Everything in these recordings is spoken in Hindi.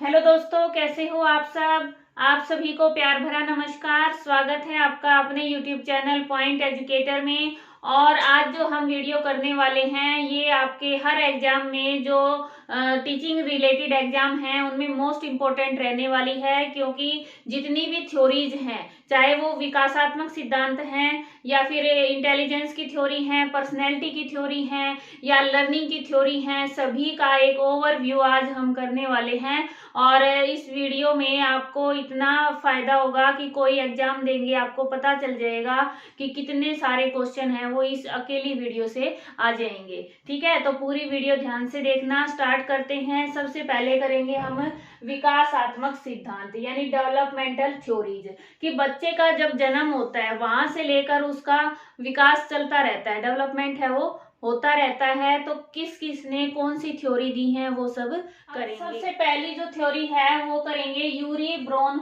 हेलो दोस्तों, कैसे हो आप सब। आप सभी को प्यार भरा नमस्कार। स्वागत है आपका अपने यूट्यूब चैनल पॉइंट एजुकेटर में। और आज जो हम वीडियो करने वाले हैं ये आपके हर एग्जाम में जो टीचिंग रिलेटेड एग्जाम हैं उनमें मोस्ट इम्पोर्टेंट रहने वाली है, क्योंकि जितनी भी थ्योरीज हैं, चाहे वो विकासात्मक सिद्धांत हैं या फिर इंटेलिजेंस की थ्योरी है, पर्सनैलिटी की थ्योरी है या लर्निंग की थ्योरी है, सभी का एक ओवरव्यू आज हम करने वाले हैं। और इस वीडियो में आपको इतना फायदा होगा कि कोई एग्जाम देंगे आपको पता चल जाएगा कि कितने सारे क्वेश्चन हैं वो इस अकेली वीडियो से आ जाएंगे। ठीक है, तो पूरी वीडियो ध्यान से देखना। स्टार्ट करते हैं। सबसे पहले करेंगे हम विकासात्मक सिद्धांत यानी डेवलपमेंटल थ्योरीज, कि बच्चे का जब जन्म होता है वहां से लेकर उसका विकास चलता रहता है, डेवलपमेंट है वो होता रहता है। तो किस किस ने कौन सी थ्योरी दी है वो सब करेंगे। सबसे पहली जो थ्योरी है वो करेंगे यूरी ब्रोन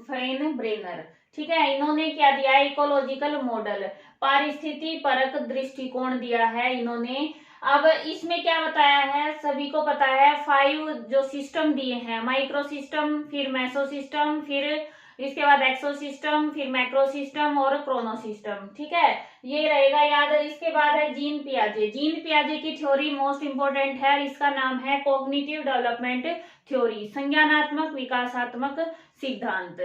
फ्रेन ब्रेनर। ठीक है, इन्होंने क्या दिया है, इकोलॉजिकल मॉडल, पारिस्थिति परक दृष्टिकोण दिया है इन्होंने। अब इसमें क्या बताया है, सभी को पता है 5 जो सिस्टम दिए हैं, माइक्रो सिस्टम, फिर मेसो सिस्टम, फिर इसके बाद एक्सो सिस्टम, फिर मैक्रो सिस्टम और क्रोनो सिस्टम। ठीक है, ये रहेगा याद। इसके बाद है जीन पियाजे। जीन पियाजे की थ्योरी मोस्ट इंपोर्टेंट है, इसका नाम है कॉग्निटिव डेवलपमेंट थ्योरी, संज्ञानात्मक विकासात्मक सिद्धांत।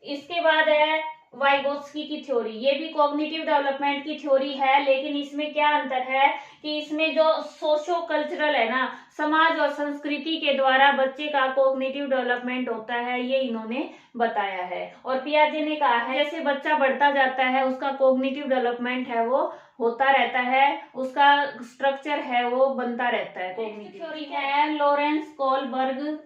इसके बाद है वाइगोत्स्की की थ्योरी, ये भी कॉग्निटिव डेवलपमेंट की थ्योरी है, लेकिन इसमें क्या अंतर है कि इसमें जो सोशो कल्चरल है ना, समाज और संस्कृति के द्वारा बच्चे का कॉग्निटिव डेवलपमेंट होता है, ये इन्होंने बताया है। और पियाजे ने कहा है जैसे बच्चा बढ़ता जाता है उसका कॉग्निटिव डेवलपमेंट है वो होता रहता है, उसका स्ट्रक्चर है वो बनता रहता है। कॉग्निटिव थ्योरी है लॉरेंस कोलबर्ग,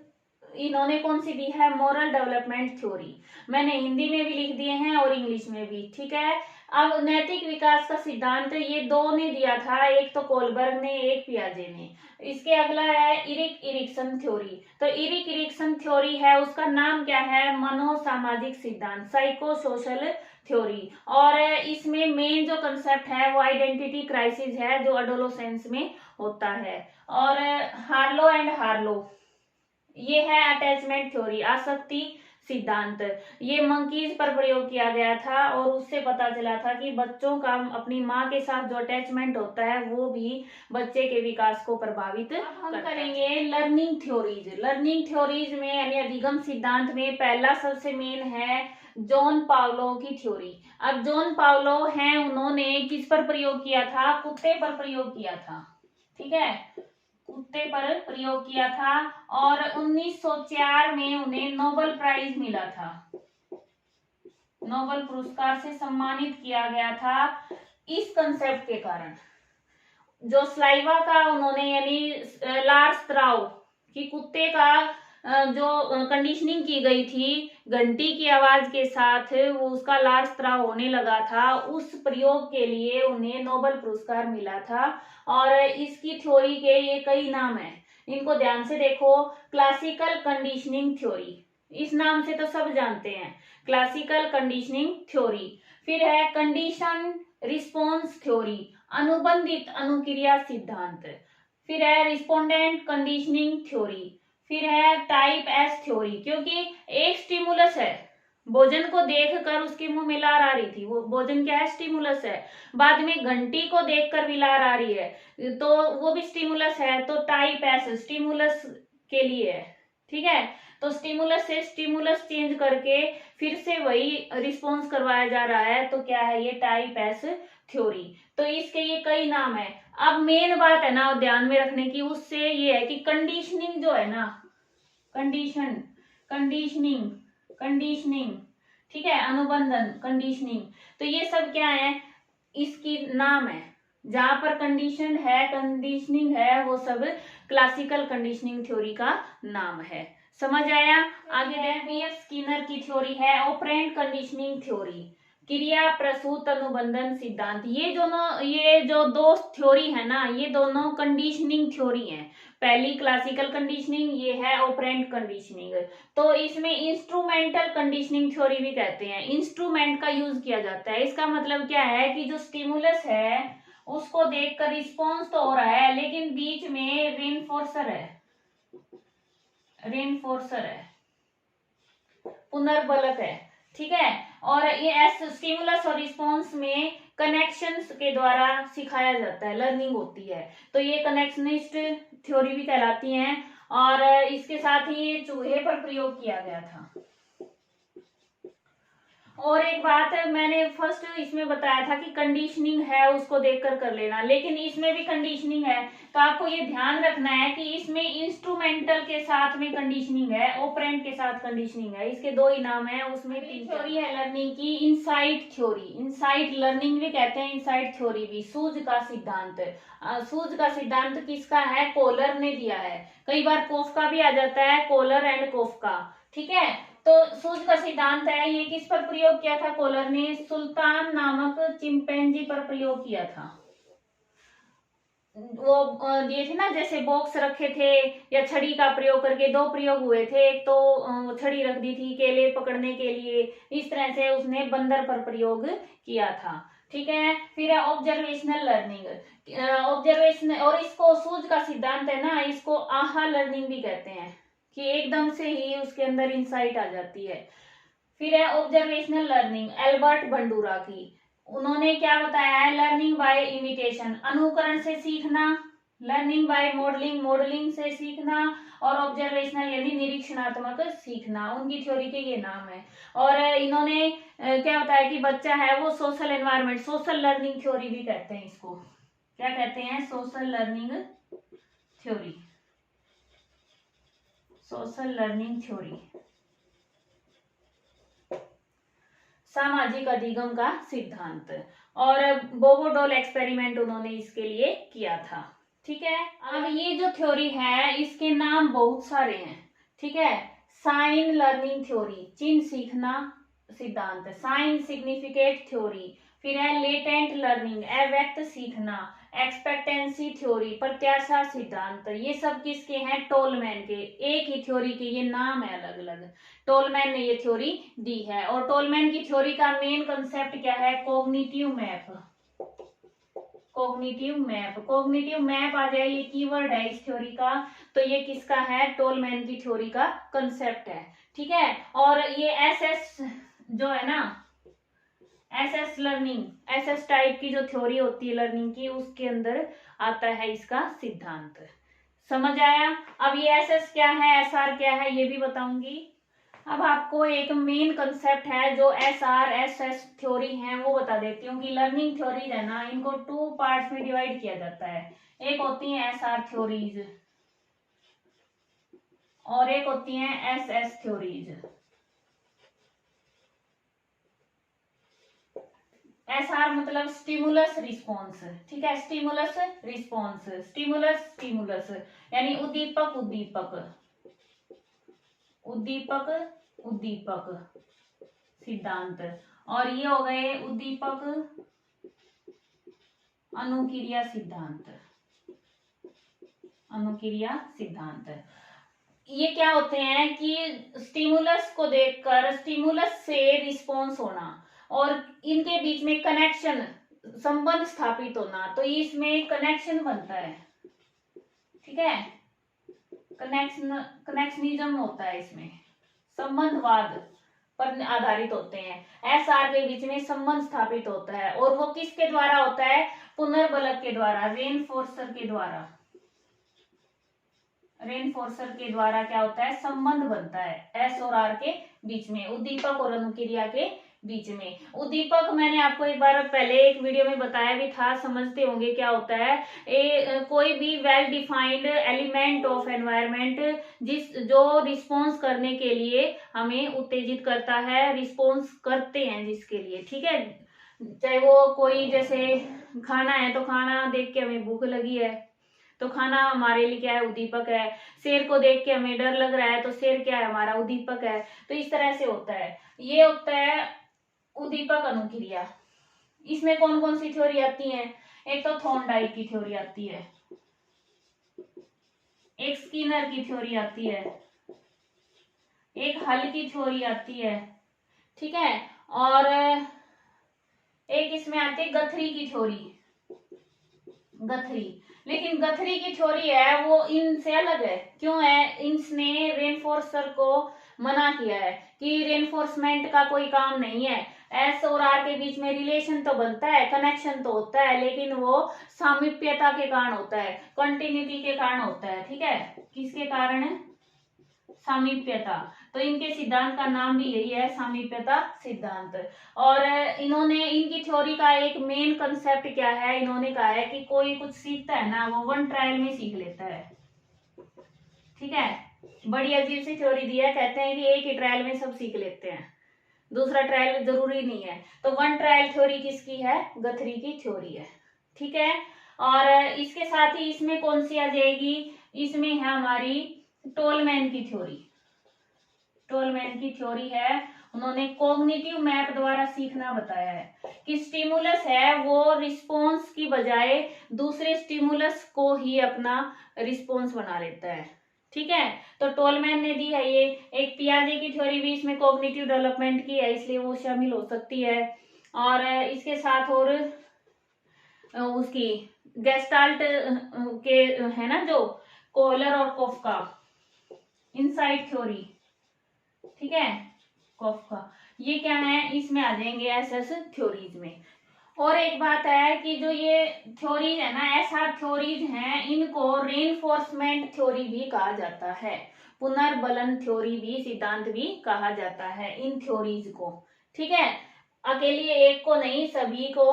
इन्होंने कौन सी दी है, मोरल डेवलपमेंट थ्योरी। मैंने हिंदी में भी लिख दिए हैं और इंग्लिश में भी। ठीक है, अब नैतिक विकास का सिद्धांत ये दो ने दिया था, एक तो कोलबर्ग ने, एक पियाजे ने। इसके अगला है इरिक इरिक्सन थ्योरी। तो इरिक इरिक्सन थ्योरी है, उसका नाम क्या है, मनोसामाजिक सिद्धांत, साइको सोशल थ्योरी। और इसमें मेन जो कंसेप्ट है वो आइडेंटिटी क्राइसिस है, जो एडोलोसेंस में होता है। और हार्लो एंड हार्लो, ये है अटैचमेंट थ्योरी, आसक्ति सिद्धांत। ये मंकीज पर प्रयोग किया गया था और उससे पता चला था कि बच्चों का अपनी माँ के साथ जो अटैचमेंट होता है वो भी बच्चे के विकास को प्रभावित हम करेंगे लर्निंग थ्योरीज। लर्निंग थ्योरीज में यानी अधिगम सिद्धांत में पहला सबसे मेन है जॉन पावलो की थ्योरी। अब जॉन पावलो हैं, उन्होंने किस पर प्रयोग किया था, कुत्ते पर प्रयोग किया था। ठीक है, कुत्ते पर प्रयोग किया था और 1904 में उन्हें नोबेल प्राइज मिला था, नोबेल पुरस्कार से सम्मानित किया गया था इस कंसेप्ट के कारण। जो स्लाइवा का उन्होंने यानी लार्स त्राउ कि कुत्ते का जो कंडीशनिंग की गई थी घंटी की आवाज के साथ, वो उसका लार्स त्राव होने लगा था, उस प्रयोग के लिए उन्हें नोबेल पुरस्कार मिला था। और इसकी थ्योरी के ये कई नाम हैं, इनको ध्यान से देखो। क्लासिकल कंडीशनिंग थ्योरी, इस नाम से तो सब जानते हैं, क्लासिकल कंडीशनिंग थ्योरी। फिर है कंडीशन रिस्पॉन्स थ्योरी, अनुबंधित अनुक्रिया सिद्धांत। फिर है रिस्पोंडेंट कंडीशनिंग थ्योरी। फिर है टाइप एस थ्योरी, क्योंकि एक स्टिमुलस है, भोजन को देखकर उसके मुंह में लार आ रही थी, वो भोजन क्या है, स्टिमुलस है। बाद में घंटी को देखकर भी लार आ रही है तो वो भी स्टिमुलस है, तो टाइप एस स्टिमुलस के लिए है। ठीक है, तो स्टिमुलस से स्टिमुलस चेंज करके फिर से वही रिस्पॉन्स करवाया जा रहा है, तो क्या है ये टाइप एस थ्योरी। तो इसके ये कई नाम है। अब मेन बात है ना ध्यान में रखने की, उससे ये है कि कंडीशनिंग जो है ना, कंडीशन, कंडीशनिंग, कंडीशनिंग, ठीक है, अनुबंधन, कंडीशनिंग, तो ये सब क्या है, इसकी नाम है। जहां पर कंडीशन है, कंडीशनिंग है, वो सब क्लासिकल कंडीशनिंग थ्योरी का नाम है। समझ आया। आगे बीएफ स्किनर की थ्योरी है ऑपरेंट कंडीशनिंग थ्योरी, क्रिया प्रसूत अनुबंधन सिद्धांत। ये जो दो थ्योरी है ना, ये दोनों कंडीशनिंग थ्योरी है। पहली क्लासिकल कंडीशनिंग, ये है ऑपरेंट कंडीशनिंग। तो इसमें इंस्ट्रूमेंटल कंडीशनिंग थ्योरी भी कहते हैं, इंस्ट्रूमेंट का यूज किया जाता है। इसका मतलब क्या है कि जो स्टिमुलस है उसको देखकर रिस्पॉन्स तो हो रहा है, लेकिन बीच में रेनफोर्सर है, रेनफोर्सर है, पुनर्बलक है। ठीक है, और ये स्टिमुलस और रिस्पॉन्स में कनेक्शंस के द्वारा सिखाया जाता है, लर्निंग होती है। तो ये कनेक्शनिस्ट थ्योरी भी कहलाती हैं, और इसके साथ ही ये चूहे पर प्रयोग किया गया था। और एक बात मैंने फर्स्ट इसमें बताया था कि कंडीशनिंग है, उसको देखकर कर लेना, लेकिन इसमें भी कंडीशनिंग है। तो आपको ये ध्यान रखना है कि इसमें इंस्ट्रूमेंटल के साथ में कंडीशनिंग है, ऑपरेंट के साथ कंडीशनिंग है। इसके दो ही नाम है, उसमें तीन थ्योरी है लर्निंग की। इनसाइट थ्योरी, इनसाइट लर्निंग भी कहते हैं, इनसाइट थ्योरी भी। सूझ का सिद्धांत, सूझ का सिद्धांत किसका है? कोलर ने दिया है। कई बार कोफ्का भी आ जाता है, कोलर एंड कोफ्का। ठीक है, तो सूझ का सिद्धांत है, ये किस पर प्रयोग किया था? कोलर ने सुल्तान नामक चिंपैंजी पर प्रयोग किया था। वो ये थे ना, जैसे बॉक्स रखे थे या छड़ी का प्रयोग करके दो प्रयोग हुए थे। एक तो छड़ी रख दी थी केले पकड़ने के लिए, इस तरह से उसने बंदर पर प्रयोग किया था। ठीक है, फिर है ऑब्जर्वेशनल लर्निंग। ऑब्जर्वेशन, और इसको सूझ का सिद्धांत है ना, इसको आहा लर्निंग भी कहते हैं, कि एकदम से ही उसके अंदर इंसाइट आ जाती है। फिर है ऑब्जर्वेशनल लर्निंग, एल्बर्ट बंडूरा की। उन्होंने क्या बताया है? लर्निंग बाय इमिटेशन, अनुकरण से सीखना। लर्निंग बाय मॉडलिंग, मॉडलिंग से सीखना। और ऑब्जर्वेशनल यानी निरीक्षणात्मक सीखना। उनकी थ्योरी के ये नाम है। और इन्होंने क्या बताया कि बच्चा है वो social environment, social learning theory भी कहते हैं इसको। क्या कहते हैं? Social learning theory, social learning theory, सामाजिक अधिगम का सिद्धांत। और बोबोडोल एक्सपेरिमेंट उन्होंने इसके लिए किया था। ठीक है, अब ये जो थ्योरी है इसके नाम बहुत सारे हैं। ठीक है, साइन लर्निंग थ्योरी, चिन्ह सीखना सिद्धांत, साइन सिग्निफिकेट थ्योरी। फिर है लेटेंट लर्निंग, अव्यक्त सीखना। एक्सपेक्टेंसी थ्योरी, प्रत्याशा सिद्धांत। ये सब किसके हैं? टोलमैन के। एक ही थ्योरी के ये नाम है अलग अलग, टोलमैन ने ये थ्योरी दी है। और टोलमैन की थ्योरी का मेन कंसेप्ट क्या है? Cognitive map, cognitive map. Cognitive map आ जाए, ये कीवर्ड है इस थ्योरी का। तो ये किसका है? टोलमैन की थ्योरी का कंसेप्ट है। ठीक है, और ये एसएस जो है ना, एसएस लर्निंग, एसएस टाइप की जो थ्योरी होती है लर्निंग की, उसके अंदर आता है इसका सिद्धांत। समझ आया? अब ये एसएस क्या है, एसआर क्या है, ये भी बताऊंगी। अब आपको एक मेन कंसेप्ट है जो एसआर एसएस थ्योरी है वो बता देती हूँ, कि लर्निंग थ्योरीज है ना, इनको टू पार्ट्स में डिवाइड किया जाता है। एक होती है एसआर थ्योरीज और एक होती है एसएस थ्योरीज। एसआर मतलब स्टिमुलस रिस्पॉन्स। ठीक है, स्टिमुलस रिस्पॉन्स, स्टिमुलस स्टिमुलस यानी उद्दीपक उद्दीपक, उद्दीपक उद्दीपक सिद्धांत। और ये हो गए उद्दीपक अनुक्रिया सिद्धांत, अनुक्रिया सिद्धांत। ये क्या होते हैं कि स्टिमुलस को देखकर स्टिमुलस से रिस्पॉन्स होना और इनके बीच में कनेक्शन, संबंध स्थापित होना। तो इसमें कनेक्शन बनता है। ठीक है, कनेक्शनिज्म होता है इसमें, संबंधवाद पर आधारित होते हैं। एसआर के बीच में संबंध स्थापित होता है, और वो किसके द्वारा होता है? पुनर्बलक के द्वारा, रेनफोर्सर के द्वारा। रेनफोर्सर के द्वारा क्या होता है? संबंध बनता है एस और आर के बीच में, उद्दीपक और अनुक्रिया के बीच में। उद्दीपक मैंने आपको एक बार पहले एक वीडियो में बताया भी था, समझते होंगे क्या होता है। कोई भी well defined element of environment जो रिस्पॉन्स करने के लिए हमें उत्तेजित करता है, रिस्पॉन्स करते हैं जिसके लिए। ठीक है, चाहे वो कोई, जैसे खाना है तो खाना देख के हमें भूख लगी है तो खाना हमारे लिए क्या है? उद्दीपक है। शेर को देख के हमें डर लग रहा है तो शेर क्या है? हमारा उद्दीपक है। तो इस तरह से होता है, ये होता है उद्दीपक अनुक्रिया। इसमें कौन कौन सी थ्योरी आती है? एक तो थॉर्नडाइक की थ्योरी आती है, एक स्किनर की थ्योरी आती है, एक हल की थ्योरी आती है। ठीक है, और एक इसमें आती है गथरी की थ्योरी, गथरी। लेकिन गथरी की थ्योरी है वो इनसे अलग है। क्यों है? इनने रेनफोर्सर को मना किया है कि रेनफोर्समेंट का कोई काम नहीं है। एस और आर के बीच में रिलेशन तो बनता है, कनेक्शन तो होता है, लेकिन वो सामीप्यता के कारण होता है, कंटिन्यूटी के कारण होता है। ठीक है, किसके कारण है? सामीप्यता। तो इनके सिद्धांत का नाम भी यही है, सामीप्यता सिद्धांत। और इन्होंने, इनकी थ्योरी का एक मेन कंसेप्ट क्या है? इन्होंने कहा है कि कोई कुछ सीखता है ना, वो 1 ट्रायल में सीख लेता है। ठीक है, बड़ी अजीब सी थ्योरी दी है। कहते हैं कि एक ही ट्रायल में सब सीख लेते हैं, दूसरा ट्रायल जरूरी नहीं है। तो 1 ट्रायल थ्योरी किसकी है? गथरी की थ्योरी है। ठीक है, और इसके साथ ही इसमें कौन सी आ जाएगी? इसमें है हमारी टोलमैन की थ्योरी। टोलमैन की थ्योरी है, उन्होंने कॉग्निटिव मैप द्वारा सीखना बताया है कि स्टिमुलस है वो रिस्पॉन्स की बजाय दूसरे स्टिमुलस को ही अपना रिस्पॉन्स बना लेता है। ठीक है, तो टोलमैन ने दी है ये। एक पियाजे की थ्योरी भी इसमें कॉग्निटिव डेवलपमेंट की है, इसलिए वो शामिल हो सकती है। और इसके साथ और उसकी गेस्टाल्ट के है ना, जो कोहलर और कोफका इनसाइट थ्योरी। ठीक है, कोफका, ये क्या है? इसमें आ जाएंगे एसएस थ्योरीज में। और एक बात है कि जो ये थ्योरीज है ना, एसआर थ्योरीज हैं, इनको रेनफोर्समेंट थ्योरी भी कहा जाता है, पुनर्बलन थ्योरी भी, सिद्धांत भी कहा जाता है इन थ्योरीज को। ठीक है, अकेली एक को नहीं, सभी को।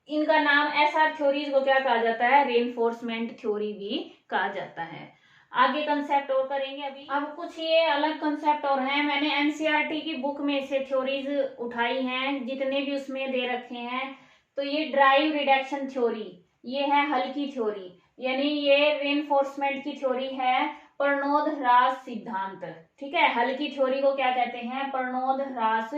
इनका नाम, एसआर थ्योरीज को क्या कहा जाता है? रेनफोर्समेंट थ्योरी भी कहा जाता है। आगे कंसेप्ट और करेंगे अभी। अब कुछ ये अलग कंसेप्ट और हैं, मैंने एनसीईआरटी की बुक में से थ्योरीज उठाई हैं, जितने भी उसमें दे रखे हैं। तो ये ड्राइव रिडक्शन थ्योरी, ये है हल्की थ्योरी, यानी ये रेनफोर्समेंट की थ्योरी है, प्रणोद ह्रास सिद्धांत। ठीक है, हल्की थ्योरी को क्या कहते हैं? प्रणोद ह्रास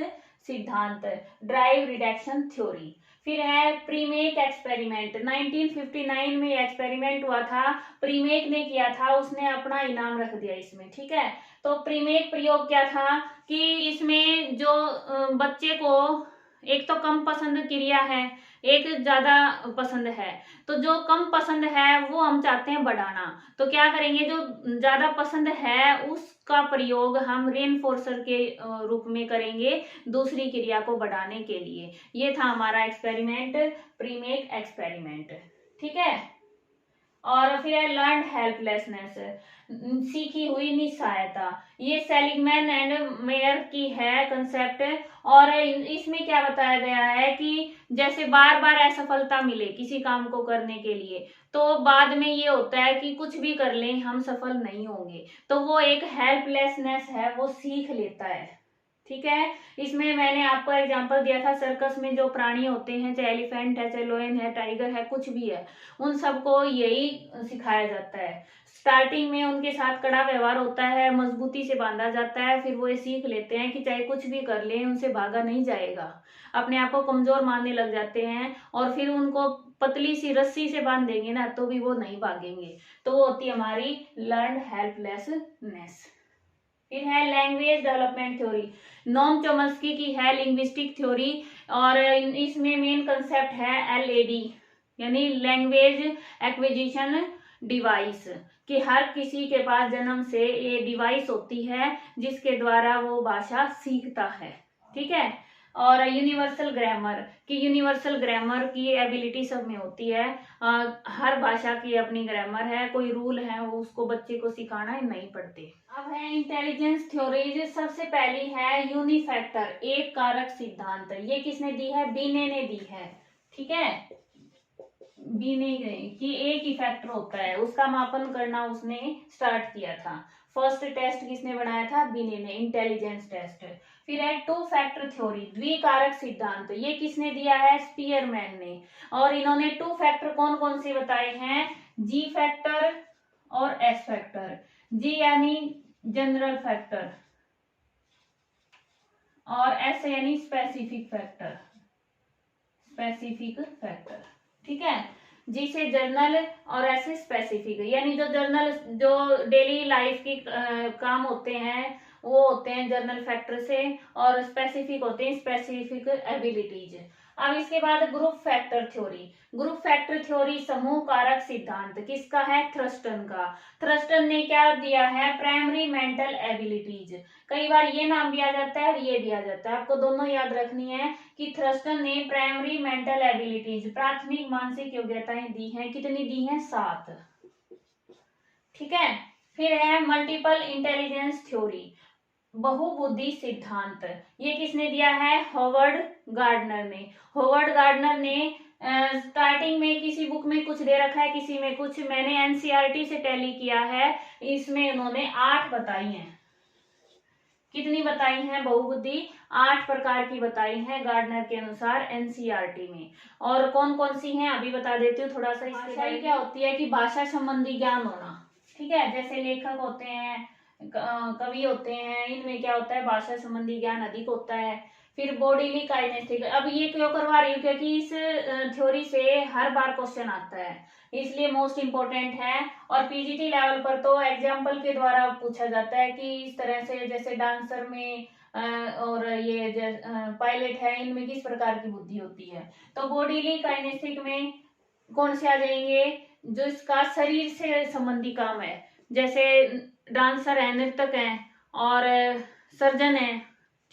सिद्धांत, ड्राइव रिडक्शन थ्योरी। फिर है प्रीमेक एक्सपेरिमेंट। 1959 में एक्सपेरिमेंट हुआ था, प्रीमेक ने किया था, उसने अपना इनाम रख दिया इसमें। ठीक है, तो प्रीमेक प्रयोग क्या था कि इसमें जो बच्चे को एक तो कम पसंद क्रिया है, एक ज्यादा पसंद है। तो जो कम पसंद है वो हम चाहते हैं बढ़ाना, तो क्या करेंगे? जो ज्यादा पसंद है उसका प्रयोग हम रेनफोर्सर के रूप में करेंगे दूसरी क्रिया को बढ़ाने के लिए। ये था हमारा एक्सपेरिमेंट, प्रीमेक एक्सपेरिमेंट। ठीक है, और फिर है लर्न हेल्पलेसनेस, सीखी हुई निस्सहायता। ये सेलिगमैन एंड मेयर की है कंसेप्ट। और इसमें क्या बताया गया है कि जैसे बार बार असफलता मिले किसी काम को करने के लिए, तो बाद में ये होता है कि कुछ भी कर लें हम सफल नहीं होंगे, तो वो एक हेल्पलेसनेस है, वो सीख लेता है। ठीक है, इसमें मैंने आपको एग्जांपल दिया था, सर्कस में जो प्राणी होते हैं, चाहे एलिफेंट है, चाहे लोयन है, टाइगर है, कुछ भी है, उन सबको यही सिखाया जाता है। स्टार्टिंग में उनके साथ कड़ा व्यवहार होता है, मजबूती से बांधा जाता है, फिर वो ये सीख लेते हैं कि चाहे कुछ भी कर लें उनसे भागा नहीं जाएगा, अपने आप को कमजोर मानने लग जाते हैं। और फिर उनको पतली सी रस्सी से बांध देंगे ना, तो भी वो नहीं भागेंगे। तो वो होती है हमारी लर्न हेल्पलेसनेस। फिर है लैंग्वेज डेवलपमेंट थ्योरी, नोम चोम्स्की की है लिंग्विस्टिक थ्योरी। और इसमें मेन कंसेप्ट है एलएडी, यानी लैंग्वेज एक्विजिशन डिवाइस, कि हर किसी के पास जन्म से ये डिवाइस होती है जिसके द्वारा वो भाषा सीखता है। ठीक है, और यूनिवर्सल ग्रामर, कि यूनिवर्सल ग्रामर की एबिलिटी सब में होती है। हर भाषा की अपनी ग्रामर है, कोई रूल है, वो उसको बच्चे को सिखाना ही नहीं पड़ते। अब है इंटेलिजेंस थ्योरीज। सबसे पहली है यूनिफैक्टर, एक कारक सिद्धांत। ये किसने दी है? बीने ने दी है। ठीक है, बीने कि एक ही फैक्टर होता है, उसका मापन करना उसने स्टार्ट किया था। फर्स्ट टेस्ट किसने बनाया था? बीने ने, इंटेलिजेंस टेस्ट। फिर है टू फैक्टर थ्योरी, द्विकारक सिद्धांत। ये किसने दिया है? स्पीयरमैन ने। और इन्होंने टू फैक्टर कौन कौन से बताए हैं? जी फैक्टर और एस फैक्टर। जी यानी जनरल फैक्टर और एस यानी स्पेसिफिक फैक्टर, स्पेसिफिक फैक्टर। ठीक है, जी से जर्नल और ऐसे स्पेसिफिक, यानी जो जर्नल, जो डेली लाइफ की काम होते हैं वो होते हैं जर्नल फैक्टर से, और स्पेसिफिक होते हैं स्पेसिफिक एबिलिटीज। अब इसके बाद group factor theory. Group factor theory समूह कारक सिद्धांत किसका है? थ्रस्टन का। थ्रस्टन ने क्या दिया है? Primary mental abilities. कई बार ये नाम भी आ जाता है और ये भी आ जाता है, आपको दोनों याद रखनी है कि थ्रस्टन ने प्राइमरी मेंटल एबिलिटीज, प्राथमिक मानसिक योग्यताएं दी हैं। कितनी दी हैं? 7। ठीक है। फिर है मल्टीपल इंटेलिजेंस थ्योरी, बहुबुद्धि सिद्धांत। ये किसने दिया है? हॉवर्ड गार्डनर ने। हॉवर्ड गार्डनर ने स्टार्टिंग में किसी बुक में कुछ दे रखा है, किसी में कुछ। मैंने एनसीईआरटी से टैली किया है, इसमें उन्होंने 8 बताई हैं। कितनी बताई हैं? बहुबुद्धि 8 प्रकार की बताई हैं गार्डनर के अनुसार एनसीईआरटी में। और कौन कौन सी हैं अभी बता देती हूँ थोड़ा सा। भाषा क्या होती है कि भाषा संबंधी ज्ञान होना। ठीक है, जैसे लेखक होते हैं, कवि होते हैं, इनमें क्या होता है? भाषा संबंधी ज्ञान अधिक होता है। फिर बॉडीली काइनेस्टिक। अब ये क्यों करवा रही हूँ? क्योंकि इस थ्योरी से हर बार क्वेश्चन आता है, इसलिए मोस्ट इंपोर्टेंट है। और पीजीटी लेवल पर तो एग्जाम्पल के द्वारा पूछा जाता है कि इस तरह से, जैसे डांसर में और ये पायलट है, इनमें किस प्रकार की बुद्धि होती है। तो बॉडीली काइनेस्टिक में कौन से आ जाएंगे? जो इसका शरीर से संबंधी काम है, जैसे डांसर है, नृतक है और सर्जन है।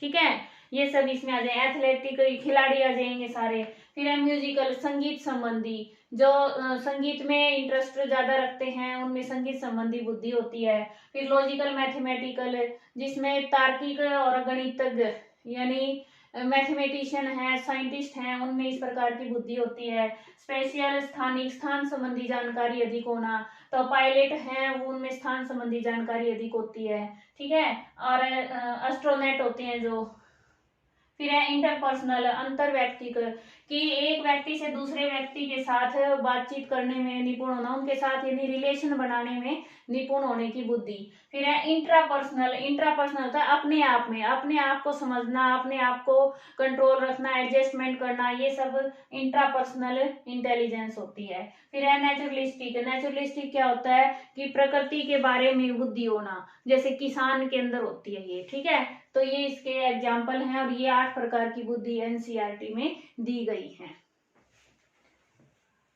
ठीक है, ये सब इसमें आ जाए। एथलेटिक खिलाड़ी आ जाएंगे सारे। फिर है म्यूजिकल, संगीत संबंधी, जो संगीत में इंटरेस्ट ज्यादा रखते हैं, उनमें संगीत संबंधी बुद्धि होती है। फिर लॉजिकल मैथमेटिकल, जिसमें तार्किक और गणितज्ञ यानी मैथमेटिशियन है, साइंटिस्ट हैं, उनमें इस प्रकार की बुद्धि होती है। स्पेशल, स्थानिक, स्थान संबंधी जानकारी अधिक होना। तो पायलट हैं, वो उनमें स्थान संबंधी जानकारी अधिक होती है। ठीक है। और एस्ट्रोनॉट होते हैं जो। फिर है इंटरपर्सनल, अंतर व्यक्तिगत, कि एक व्यक्ति से दूसरे व्यक्ति के साथ बातचीत करने में निपुण होना, उनके साथ यानी रिलेशन बनाने में निपुण होने की बुद्धि। फिर है इंट्रापर्सनल। इंट्रापर्सनल होता है अपने आप में, अपने आप को समझना, अपने आप को कंट्रोल रखना, एडजस्टमेंट करना, ये सब इंट्रापर्सनल इंटेलिजेंस होती है। फिर है नेचुरलिस्टिक। नेचुरलिस्टिक क्या होता है कि प्रकृति के बारे में बुद्धि होना, जैसे किसान के अंदर होती है ये। ठीक है, तो ये इसके एग्जाम्पल हैं और ये 8 प्रकार की बुद्धि एनसीईआरटी में दी गई है।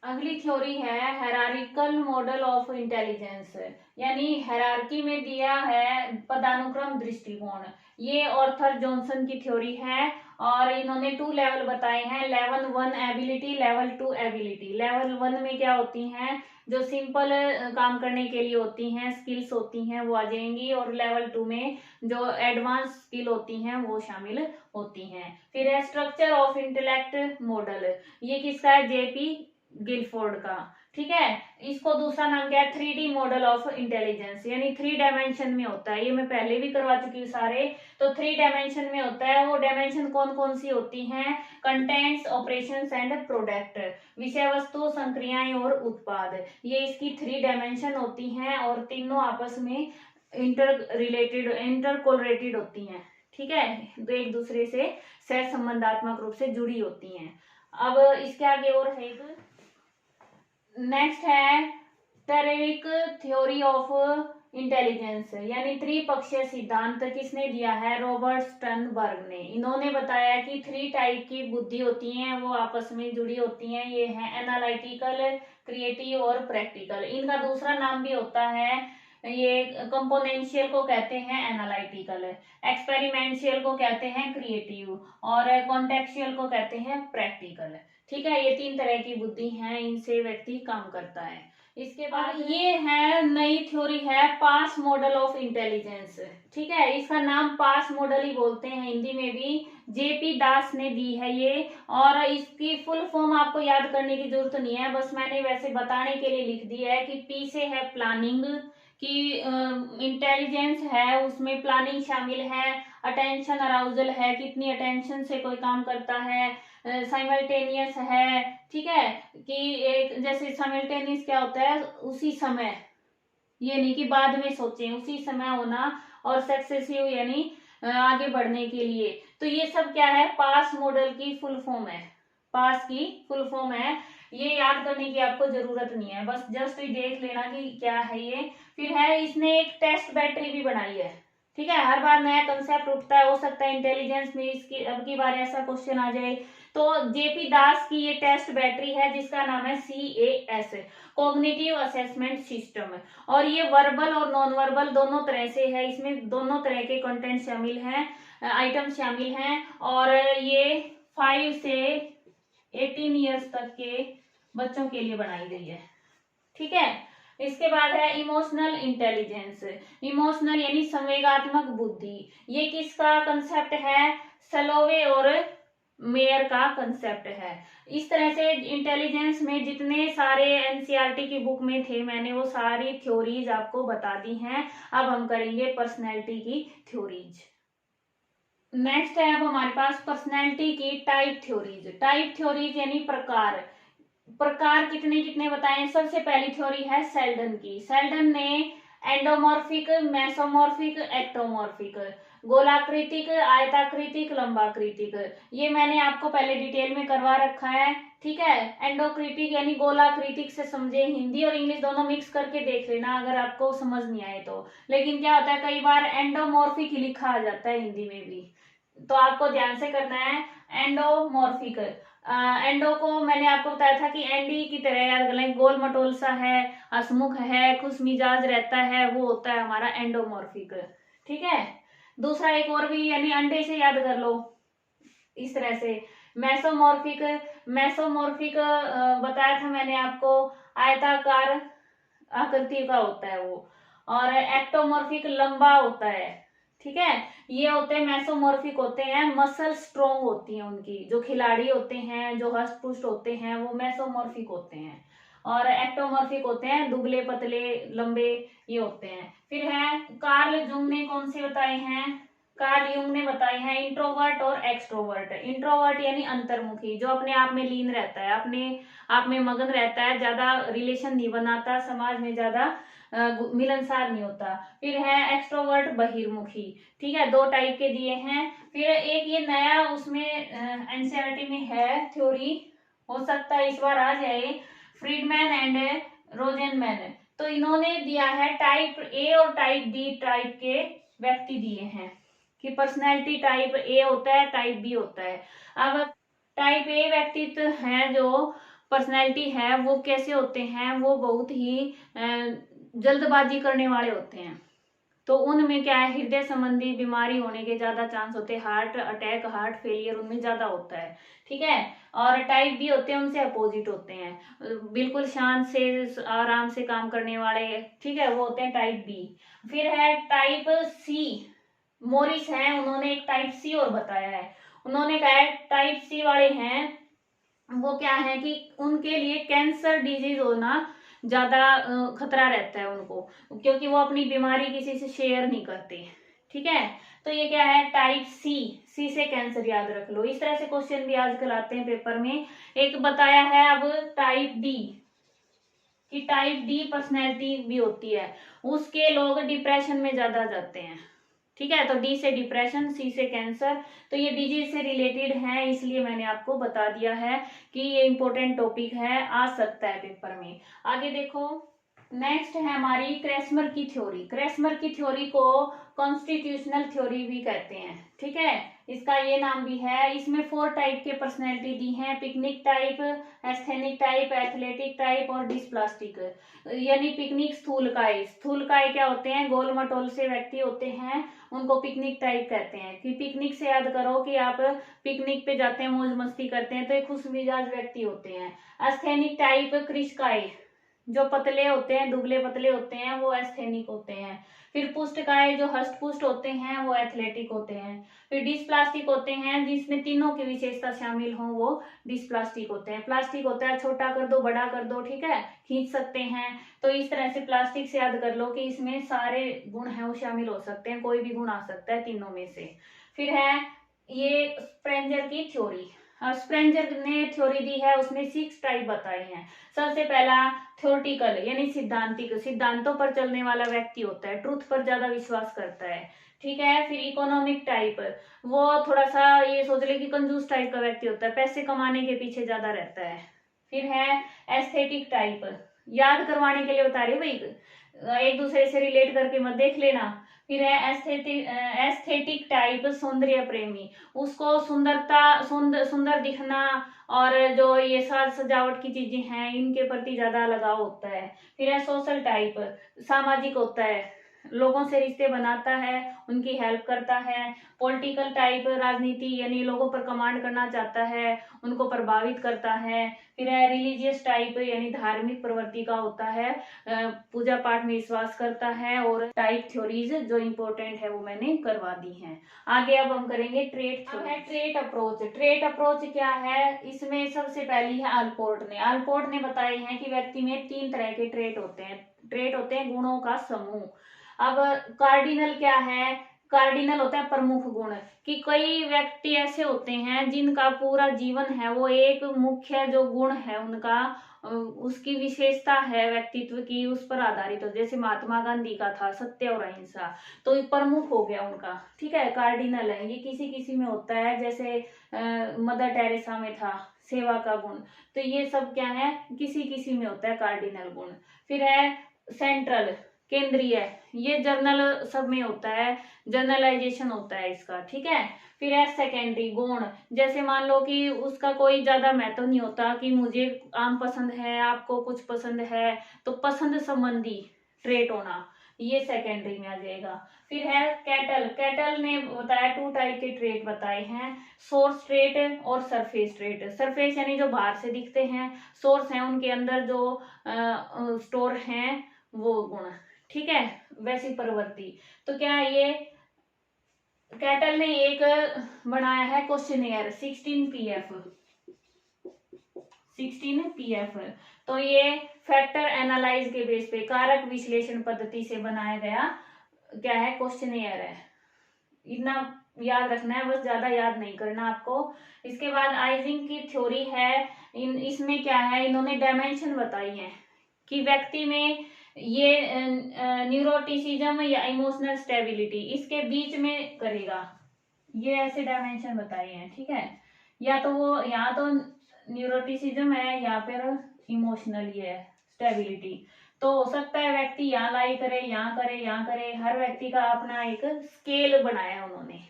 अगली थ्योरी है हायरार्किकल मॉडल ऑफ इंटेलिजेंस, यानी हायरार्की में दिया है पदानुक्रम दृष्टिकोण। ये ऑर्थर जॉनसन की थ्योरी है और इन्होंने 2 लेवल बताए हैं, level 1 ability, level 2 ability. Level 1 में क्या होती हैं? जो सिंपल काम करने के लिए होती हैं, स्किल्स होती हैं, वो आ जाएंगी। और लेवल 2 में जो एडवांस स्किल होती हैं वो शामिल होती हैं। फिर है स्ट्रक्चर ऑफ इंटेलेक्ट मॉडल, ये किसका है? जेपी गिलफोर्ड का। ठीक है, इसको दूसरा नाम क्या है? 3D मॉडल ऑफ इंटेलिजेंस, यानी 3 डायमेंशन में होता है। ये मैं पहले भी करवा चुकी हूँ सारे। तो 3 डायमेंशन में होता है। वो डायमेंशन कौन कौन सी होती हैं? कंटेंट्स, ऑपरेशंस एंड प्रोडक्ट, विषय वस्तु, संक्रियाएं और उत्पाद। ये इसकी 3 डायमेंशन होती हैं और तीनों आपस में इंटरकोलेटेड होती हैं। ठीक है, तो एक दूसरे से सह संबंधात्मक रूप से जुड़ी होती हैं। अब इसके आगे और है एक नेक्स्ट है टेरेरिक थ्योरी ऑफ इंटेलिजेंस, यानी त्रिपक्षीय सिद्धांत। किसने दिया है? रॉबर्ट स्टर्नबर्ग ने। इन्होंने बताया कि 3 टाइप की बुद्धि होती हैं, वो आपस में जुड़ी होती हैं। ये है एनालिटिकल, क्रिएटिव और प्रैक्टिकल। इनका दूसरा नाम भी होता है, ये कंपोनेंशियल को कहते हैं एनालिटिकल, एक्सपेरिमेंशियल को कहते हैं क्रिएटिव और कॉन्टेक्चुअल को कहते हैं प्रैक्टिकल। ठीक है, ये 3 तरह की बुद्धि हैं, इनसे व्यक्ति काम करता है। इसके बाद ये है नई थ्योरी है पास मॉडल ऑफ इंटेलिजेंस। ठीक है, इसका नाम पास मॉडल ही बोलते हैं हिंदी में भी। जेपी दास ने दी है ये, और इसकी फुल फॉर्म आपको याद करने की जरूरत नहीं है, बस मैंने वैसे बताने के लिए लिख दी है कि पी से है प्लानिंग, कि इंटेलिजेंस है उसमें प्लानिंग शामिल है, अटेंशन अराउजल है, कितनी अटेंशन से कोई काम करता है, साइमल्टेनियस है। ठीक है, कि एक जैसे साइमल्टेनियस क्या होता है? उसी समय, ये नहीं कि बाद में सोचें, उसी समय होना। और सक्सेसिव यानी आगे बढ़ने के लिए। तो ये सब क्या है? पास मॉडल की फुल फॉर्म है, पास की फुल फॉर्म है। ये याद करने की आपको जरूरत नहीं है, बस जस्ट देख लेना कि क्या है ये। फिर है इसने एक टेस्ट बैटरी भी बनाई है। ठीक है, हर बार नया कंसेप्ट उठता है, हो सकता है इंटेलिजेंस में इसकी अब की बार ऐसा क्वेश्चन आ जाए तो जेपी दास की ये टेस्ट बैटरी है जिसका नाम है CAS, कॉग्निटिव असेसमेंट सिस्टम। और ये वर्बल और नॉन वर्बल दोनों तरह से है, इसमें दोनों तरह के कंटेंट शामिल हैं, आइटम शामिल हैं। और ये 5 से 18 ईयर्स तक के बच्चों के लिए बनाई गई है। ठीक है, इसके बाद है इमोशनल इंटेलिजेंस। इमोशनल यानी संवेगात्मक बुद्धि, ये किसका कंसेप्ट है? सलोवे और मेयर का कंसेप्ट है। इस तरह से इंटेलिजेंस में जितने सारे एनसीईआरटी की बुक में थे मैंने वो सारी थ्योरीज आपको बता दी हैं। अब हम करेंगे पर्सनैलिटी की थ्योरीज। नेक्स्ट है अब हमारे पास पर्सनैलिटी की टाइप थ्योरीज। टाइप थ्योरीज यानी प्रकार। प्रकार कितने कितने बताएं? सबसे पहली थ्योरी है सेल्डन की। सेल्डन ने एंडोमॉर्फिक, मेसोमॉर्फिक, एक्टोमॉर्फिक, गोलाकृतिक, आयताकृतिक, लंबाकृतिक, ये मैंने आपको पहले डिटेल में करवा रखा है। ठीक है, एंडोक्रिटिक यानी गोलाकृतिक से समझे, हिंदी और इंग्लिश दोनों मिक्स करके देख लेना अगर आपको समझ नहीं आए तो। लेकिन क्या होता है कई बार एंडोमॉर्फिक लिखा आ जाता है हिंदी में भी, तो आपको ध्यान से करना है। एंडोमॉर्फिक, एंडो को मैंने आपको बताया था कि एंडी की तरह याद कर लें, गोल मटोल सा है, हंसमुख है, खुश मिजाज रहता है, वो होता है हमारा एंडोमॉर्फिक। ठीक है, दूसरा एक और भी यानी अंडे से याद कर लो इस तरह से। मेसोमॉर्फिक, मेसोमॉर्फिक बताया था मैंने आपको, आयताकार आकृति का होता है वो। और एक्टोमॉर्फिक लंबा होता है। ठीक है, ये होते हैं मेसोमॉर्फिक होते हैं, मसल स्ट्रोंग होती है उनकी, जो खिलाड़ी होते हैं जो हष्ट पुष्ट होते हैं वो मेसोमॉर्फिक होते हैं। और एक्टोमॉर्फिक होते हैं दुबले पतले लंबे, ये होते हैं। फिर है कार्ल जुंग ने कौन से बताए हैं? कार्ल युंग ने बताए हैं इंट्रोवर्ट और एक्सट्रोवर्ट। इंट्रोवर्ट यानी अंतर्मुखी, जो अपने आप में लीन रहता है, अपने आप में मगन रहता है, ज्यादा रिलेशन नहीं बनाता, समाज में ज्यादा मिलनसार नहीं होता। फिर है एक्सट्रोवर्ट बहिर्मुखी। ठीक है, दो टाइप के दिए हैं। फिर एक ये नया उसमें एनसीईआरटी में है थ्योरी, हो सकता है इस बार आ जाए, फ्रीडमैन एंड रोजेनमैन। तो इन्होंने दिया है टाइप ए और टाइप बी टाइप के व्यक्ति दिए हैं कि पर्सनैलिटी टाइप ए होता है, टाइप बी होता है। अब टाइप ए व्यक्तित्व है जो पर्सनैलिटी है वो कैसे होते हैं? वो बहुत ही जल्दबाजी करने वाले होते हैं। तो उनमें क्या है, हृदय संबंधी बीमारी होने के ज्यादा चांस होते हैं, हार्ट अटैक, हार्ट फेलियर उनमें ज्यादा होता है। ठीक है, और टाइप बी होते हैं उनसे अपोजिट होते हैं, बिल्कुल शांत से आराम से काम करने वाले। ठीक है, वो होते हैं टाइप बी। फिर है टाइप सी, मोरिस है, उन्होंने एक टाइप सी और बताया है। उन्होंने कहा है टाइप सी वाले हैं वो क्या है कि उनके लिए कैंसर डिजीज होना ज्यादा खतरा रहता है उनको, क्योंकि वो अपनी बीमारी किसी से शेयर नहीं करते। ठीक है, तो ये क्या है टाइप सी, सी से कैंसर याद रख लो। इस तरह से क्वेश्चन भी आजकल आते हैं पेपर में। एक बताया है अब टाइप डी, कि टाइप डी पर्सनैलिटी भी होती है, उसके लोग डिप्रेशन में ज्यादा जाते हैं। ठीक है, तो डी से डिप्रेशन, सी से कैंसर, तो ये डिजीज से रिलेटेड है, इसलिए मैंने आपको बता दिया है कि ये इंपॉर्टेंट टॉपिक है, आ सकता है पेपर में। आगे देखो, नेक्स्ट है हमारी क्रेस्मर की थ्योरी। क्रेस्मर की थ्योरी को कॉन्स्टिट्यूशनल थ्योरी भी कहते हैं। ठीक है, इसका ये नाम भी है। इसमें 4 टाइप के पर्सनैलिटी दी हैं, picnic type, asthenic type, athletic type और डिस्प्लास्टिक। यानी पिकनिक स्थूलकाय, स्थूलकाय क्या होते हैं? गोल मटोल से व्यक्ति होते हैं, उनको पिकनिक टाइप कहते हैं। कि पिकनिक से याद करो कि आप पिकनिक पे जाते हैं, मौज मस्ती करते हैं, तो ये खुश मिजाज व्यक्ति होते हैं। एस्थेनिक टाइप कृषकाय, जो पतले होते हैं, दुबले पतले होते हैं, वो एस्थेनिक होते हैं। फिर पुष्टकाय, जो हष्ट पुष्ट होते हैं, वो एथलेटिक होते हैं। फिर डिस्प्लास्टिक होते हैं, जिसमें तीनों की विशेषता शामिल हो, वो डिस्प्लास्टिक होते हैं। प्लास्टिक होता है छोटा कर दो, बड़ा कर दो, ठीक है, खींच सकते हैं। तो इस तरह से प्लास्टिक से याद कर लो कि इसमें सारे गुण हैं वो शामिल हो सकते हैं, कोई भी गुण आ सकता है तीनों में से। फिर है ये स्प्रेंजर की थ्योरी। स्प्रेंजर ने थ्योरी दी है, उसने 6 टाइप बताए हैं। सबसे पहला थ्योरेटिकल यानी सिद्धांतिक, सिद्धांतों पर चलने वाला व्यक्ति होता है, ट्रुथ पर ज्यादा विश्वास करता है। ठीक है, फिर इकोनॉमिक टाइप, वो थोड़ा सा ये सोच ले कि कंजूस टाइप का व्यक्ति होता है, पैसे कमाने के पीछे ज्यादा रहता है। फिर है एस्थेटिक टाइप, याद करवाने के लिए बता रही हूँ भाई, एक दूसरे से रिलेट करके मत देख लेना। फिर है एस्थेटिक टाइप, सौंदर्य प्रेमी, उसको सुंदर दिखना और जो ये साज सजावट की चीजें हैं इनके प्रति ज्यादा लगाव होता है। फिर है सोशल टाइप, सामाजिक होता है, लोगों से रिश्ते बनाता है, उनकी हेल्प करता है। पॉलिटिकल टाइप, राजनीति यानी लोगों पर कमांड करना चाहता है, उनको प्रभावित करता है। फिर है रिलीजियस टाइप यानी धार्मिक प्रवृत्ति का होता है, पूजा पाठ में विश्वास करता है। और टाइप थ्योरीज जो इंपॉर्टेंट है वो मैंने करवा दी हैं। आगे अब हम करेंगे ट्रेट थ्योरी। अब है ट्रेट अप्रोच। ट्रेट अप्रोच क्या है, इसमें सबसे पहली है अल्पोर्ट ने बताए हैं कि व्यक्ति में 3 तरह के ट्रेट होते हैं। ट्रेट होते हैं गुणों का समूह। अब कार्डिनल क्या है, कार्डिनल होता है प्रमुख गुण, कि कई व्यक्ति ऐसे होते हैं जिनका पूरा जीवन है वो एक मुख्य जो गुण है उनका, उसकी विशेषता है व्यक्तित्व की, उस पर आधारित हो। जैसे महात्मा गांधी का था सत्य और अहिंसा, तो ये प्रमुख हो गया उनका, ठीक है, कार्डिनल है। ये किसी किसी में होता है, जैसे मदर टेरेसा में था सेवा का गुण। तो ये सब क्या है, किसी किसी में होता है कार्डिनल गुण। फिर है सेंट्रल, केंद्रीय, ये जर्नल सब में होता है, जर्नलाइजेशन होता है इसका, ठीक है। फिर है सेकेंडरी, गौण, जैसे मान लो कि उसका कोई ज्यादा महत्व नहीं होता कि मुझे आम पसंद है, आपको कुछ पसंद है, तो पसंद संबंधी ट्रेट होना, ये सेकेंडरी में आ जाएगा। फिर है कैटल ने बताया 2 टाइप के ट्रेट बताए हैं, सोर्स ट्रेट और सरफेस ट्रेट। सरफेस यानी जो बाहर से दिखते हैं, सोर्स है उनके अंदर जो स्टोर हैं वो गुण, ठीक है, वैसी प्रवृत्ति। तो क्या ये कैटल ने एक बनाया है क्वेश्चनियर 16 PF। तो ये फैक्टर एनालाइज के बेस पे कारक विश्लेषण पद्धति से बनाया गया क्या है, क्वेश्चनियर है। इतना याद रखना है, बस ज्यादा याद नहीं करना आपको। इसके बाद आइजिंग की थ्योरी है, इसमें क्या है, इन्होंने डायमेंशन बताई है कि व्यक्ति में ये न्यूरोटिसिज्म या इमोशनल स्टेबिलिटी इसके बीच में करेगा, ये ऐसे डायमेंशन बताए हैं, ठीक है। या तो वो यहाँ तो न्यूरोटिसिज्म है या फिर इमोशनल ये है स्टेबिलिटी। तो हो सकता है व्यक्ति यहाँ लाई करे, यहाँ करे, यहाँ करे, हर व्यक्ति का अपना एक स्केल बनाया उन्होंने।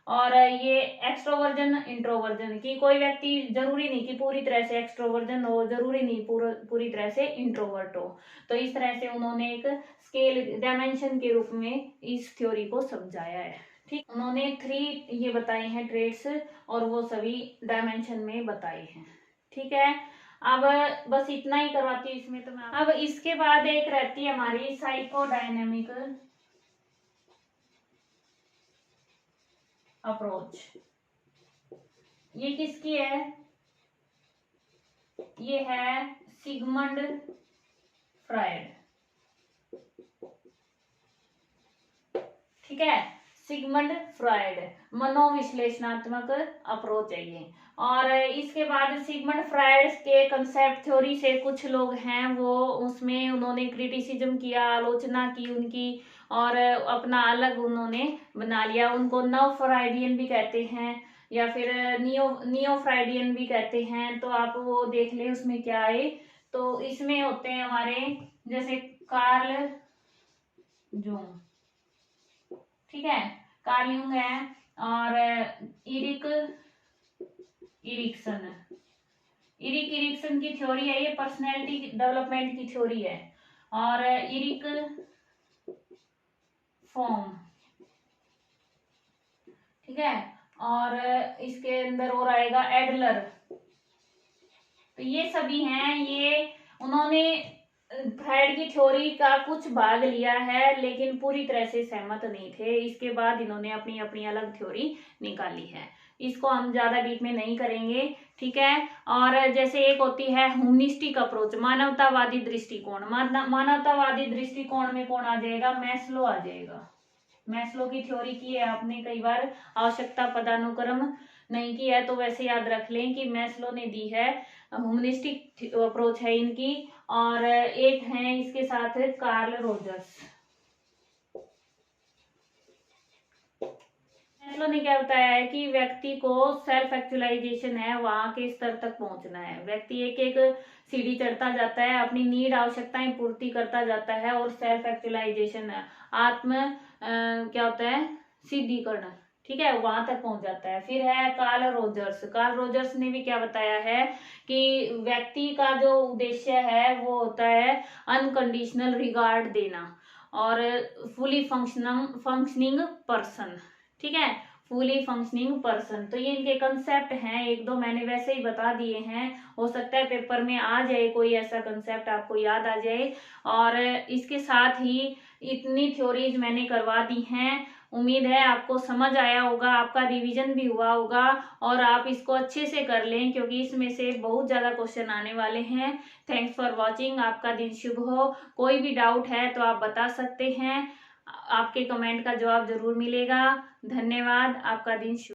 और ये एक्सट्रोवर्जन इंट्रोवर्जन, की कोई व्यक्ति जरूरी नहीं कि पूरी तरह से एक्सट्रोवर्जन हो, जरूरी नहीं पूरी तरह से इंट्रोवर्ट हो। तो इस तरह से उन्होंने एक स्केल डायमेंशन के रूप में इस थ्योरी को समझाया है, ठीक। उन्होंने 3 ये बताए हैं ट्रेड्स, और वो सभी डायमेंशन में बताए हैं, ठीक है। अब बस इतना ही करवाती हूँ इसमें तो मैं। अब इसके बाद एक रहती है हमारी साइकोडायनेमिक अप्रोच। ये किसकी है, ये है सिगमंड फ्रायड, ठीक है, सिगमंड फ्रायड मनोविश्लेषणात्मक अप्रोच है ये। और इसके बाद सिगमंड फ्रायड के कंसेप्ट थ्योरी से कुछ लोग हैं वो उसमें उन्होंने क्रिटिसिज्म किया, आलोचना की उनकी, और अपना अलग उन्होंने बना लिया। उनको नव फ्राइडियन भी कहते हैं या फिर नियो फ्राइडियन भी कहते हैं। तो आप वो देख लें उसमें क्या है। तो इसमें होते हैं हमारे जैसे कार्ल जूंग, ठीक है, कार्ल यूंग है, और इरिक्सन की थ्योरी है, ये पर्सनैलिटी डेवलपमेंट की थ्योरी है। और इरिक फॉर्म, ठीक है, और इसके अंदर और आएगा एडलर। तो ये सभी हैं, ये उन्होंने फ्रायड की थ्योरी का कुछ भाग लिया है लेकिन पूरी तरह से सहमत नहीं थे। इसके बाद इन्होंने अपनी अपनी अलग थ्योरी निकाली है, इसको हम ज्यादा डीप में नहीं करेंगे, ठीक है। और जैसे एक होती है ह्यूमनिस्टिक अप्रोच, मानवतावादी दृष्टिकोण। मानवतावादी दृष्टिकोण में कौन आ जाएगा, मैस्लो आ जाएगा। मैस्लो की थ्योरी की है आपने कई बार, आवश्यकता पदानुक्रम नहीं की है तो वैसे याद रख लें कि मैस्लो ने दी है, ह्यूमनिस्टिक अप्रोच है इनकी। और एक है इसके साथ कार्ल रोजर्स। मैस्लो ने क्या बताया है कि व्यक्ति को सेल्फ एक्चुअलाइजेशन है, वहां के स्तर तक पहुंचना है। व्यक्ति एक एक सीढ़ी चढ़ता जाता है, अपनी नीड आवश्यकताएं पूर्ति करता जाता है और सेल्फ एक्चुअलाइजेशन आत्म क्या होता है, सिद्धिकरण, ठीक है, वहां तक पहुंच जाता है। फिर है कार्ल रोजर्स ने भी क्या बताया है कि व्यक्ति का जो उद्देश्य है वो होता है अनकंडीशनल रिगार्ड देना और फुली फंक्शनिंग पर्सन, ठीक है, फुली फंक्शनिंग पर्सन। तो ये इनके कंसेप्ट हैं, एक दो मैंने वैसे ही बता दिए हैं, हो सकता है पेपर में आ जाए कोई ऐसा कंसेप्ट आपको याद आ जाए। और इसके साथ ही इतनी थ्योरीज मैंने करवा दी हैं, उम्मीद है आपको समझ आया होगा, आपका रिवीजन भी हुआ होगा और आप इसको अच्छे से कर लें क्योंकि इसमें से बहुत ज़्यादा क्वेश्चन आने वाले हैं। थैंक्स फॉर वॉचिंग, आपका दिन शुभ हो। कोई भी डाउट है तो आप बता सकते हैं, आपके कमेंट का जवाब जरूर मिलेगा। धन्यवाद, आपका दिन शुभ।